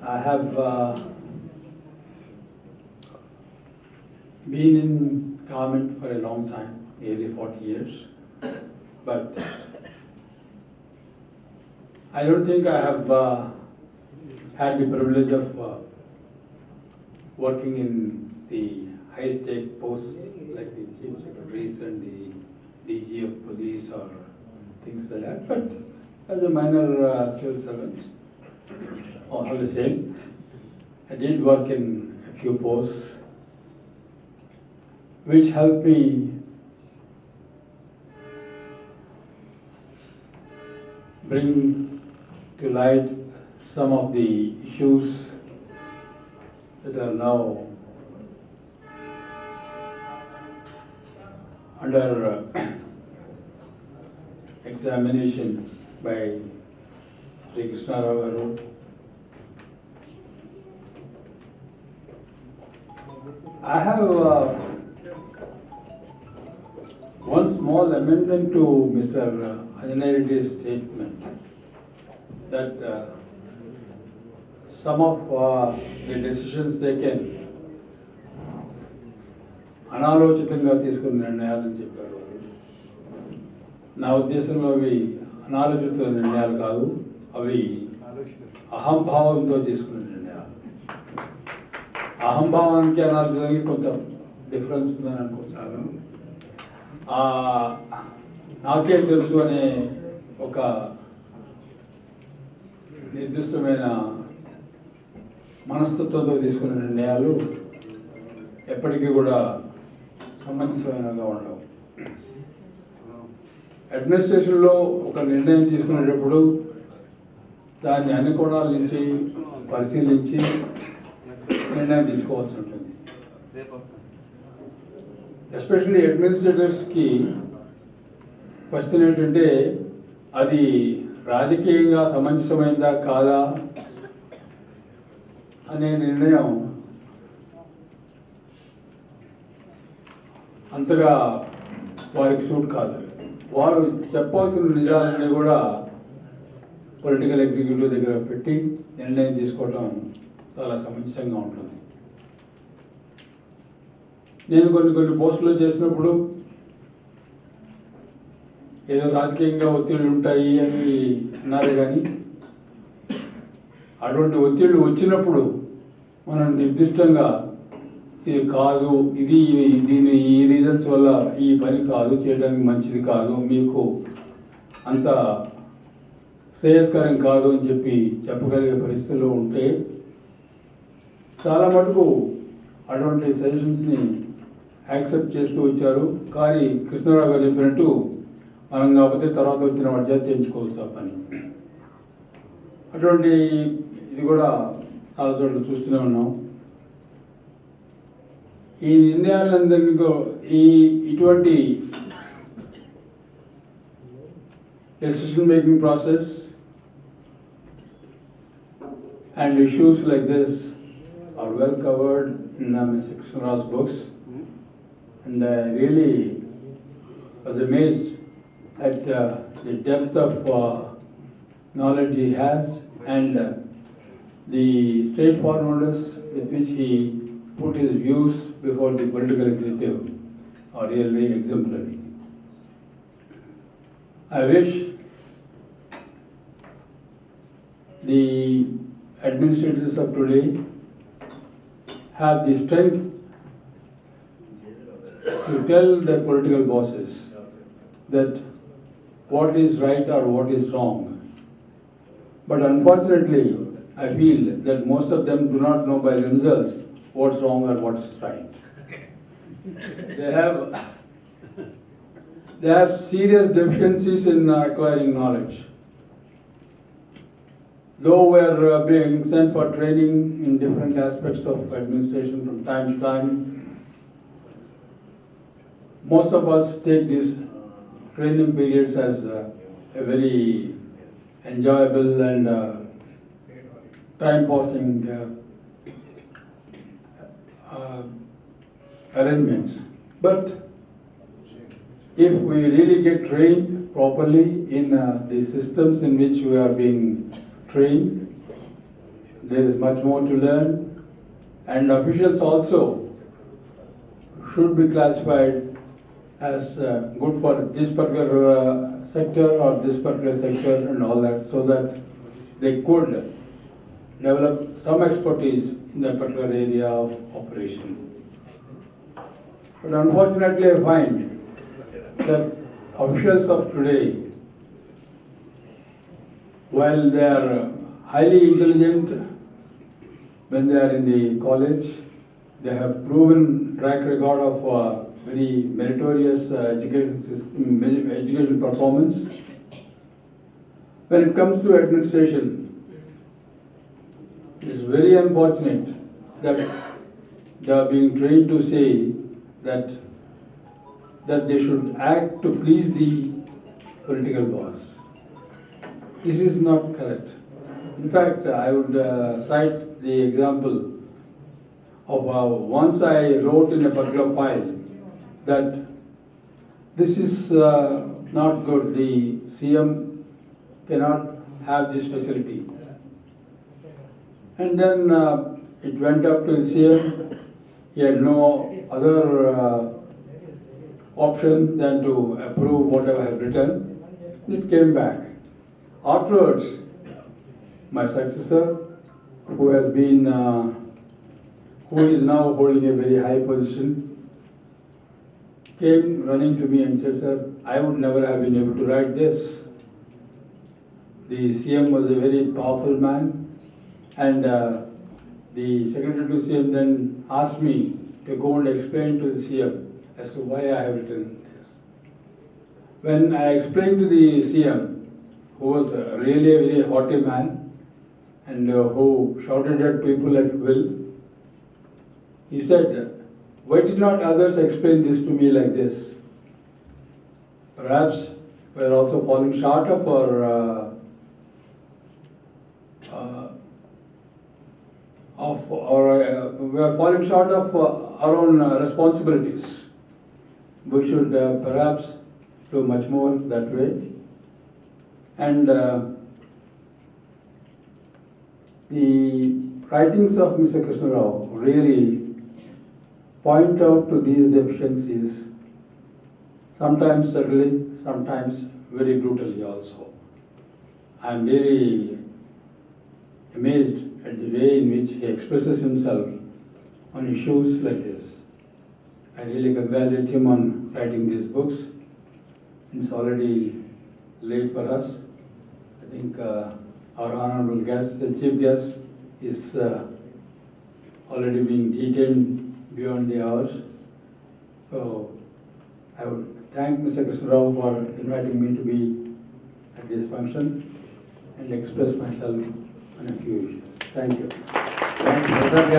I have been in government for a long time, nearly 40 years, but I don't think I have had the privilege of working in the high-stake posts like the chief secretaries and the DG of police or things like that. But as a minor civil servant, all the same, I did work in a few posts, which helped me bring to light some of the issues that are now under examination by Sri Krishna Rao. I have one small amendment to Mr. Ajeya's statement that some of the decisions taken అనాలోచితంగా తీసుకున్న నిర్ణయాలని చెప్పారు. నా ఉద్దేశంలో అవి అనాలోచిత నిర్ణయాలు కాదు, అవి అహంభావంతో తీసుకున్న నిర్ణయాలు. అహంభావానికి అనాలోచితానికి కొంత డిఫరెన్స్ ఉందని అనుకుంటున్నాను. నాకే తెలుసు అనే ఒక నిర్దిష్టమైన మనస్తత్వంతో తీసుకున్న నిర్ణయాలు ఎప్పటికీ కూడా సమంజసమైనగా ఉండవు. అడ్మినిస్ట్రేషన్లో ఒక నిర్ణయం తీసుకునేటప్పుడు దాన్ని అన్ని కోణాల నుంచి పరిశీలించి నిర్ణయం తీసుకోవాల్సి ఉంటుంది. ఎస్పెషల్లీ అడ్మినిస్ట్రేటర్స్కి క్వశ్చన్ ఏంటంటే అది రాజకీయంగా సమంజసమైందా కాదా అనే నిర్ణయం అంతగా వారికి సూట్ కాదు. వారు చెప్పాల్సిన నిజాలన్నీ కూడా పొలిటికల్ ఎగ్జిక్యూటివ్ దగ్గర పెట్టి నిర్ణయం తీసుకోవటం చాలా సమంజసంగా ఉంటుంది. నేను కొన్ని పోస్టులు చేసినప్పుడు ఏదో రాజకీయంగా ఒత్తిళ్ళు ఉంటాయి అని అన్నారు, కానీ అటువంటి ఒత్తిళ్ళు వచ్చినప్పుడు మనం నిర్దిష్టంగా ఇది కాదు, దీని ఈ రీజన్స్ వల్ల ఈ పని కాదు, చేయడానికి మంచిది కాదు, మీకు అంత శ్రేయస్కరం కాదు అని చెప్పగలిగే పరిస్థితుల్లో ఉంటే చాలా మటుకు అటువంటి సజెషన్స్ని యాక్సెప్ట్ చేస్తూ వచ్చారు. కానీ కృష్ణారావు గారు చెప్పినట్టు మనం కాకపోతే తర్వాత వచ్చిన వాటి చేత చేయించుకోవచ్చు ఆ పని. అటువంటి ఇది కూడా చాలా చోట్ల చూస్తూనే ఉన్నాం. ఈ నిర్ణయాలందరికీ ఇటువంటి decision making process and issues like this are well covered in Mr. Krishna Rao's books, and I really was amazed at the depth of knowledge he has and the straightforwardness with which he put his views before the political executive are really exemplary. I wish the administrators of today have the strength to tell their political bosses that what is right or what is wrong. But unfortunately, I feel that most of them do not know by themselves what's wrong or what's right. They have serious deficiencies in acquiring knowledge. Though we are being sent for training in different aspects of administration from time to time, most of us take these training periods as a very enjoyable and time-passing arrangements. But if we really get trained properly in the systems in which we are being trained, there is much more to learn, and officials also should be classified as good for this particular sector or this particular sector and all that, so that they could develop some expertise in that particular area of operation. But unfortunately, I find that officials of today, while they are highly intelligent when they are in the college, they have proven track record of very meritorious education performance. When it comes to administration, it is very unfortunate that they are being trained to say that they should act to please the political boss. This is not correct. In fact, I would cite the example of once I wrote in a particular file that this is not good, the CM cannot have this facility. And then it went up to the CM, he had no other option than to approve whatever I have written. It came back. Afterwards, my successor, who is now holding a very high position, came running to me and said, "Sir, I would never have been able to write this." The CM was a very powerful man, and the Secretary to CM then asked me to go and explain to the CM as to why I have written this. When I explained to the CM, who was really a very haughty man and who shouted at people at will, he said, "Why did not others explain this to me like this?" Perhaps we are also falling short of we are falling short of our own responsibilities. We should perhaps do much more that way. And the writings of Mr. Krishna Rao really point out to these deficiencies, sometimes subtly, sometimes very brutally also. I am really amazed at the way in which he expresses himself on issues like this. I really congratulate him on writing these books. It's already late for us. I think our honorable guest, the chief guest, is already being detained beyond the hours. So I would thank Mr. Krishna Rao for inviting me to be at this function and express myself on a few issues. Thank you. Thanks, Prasad.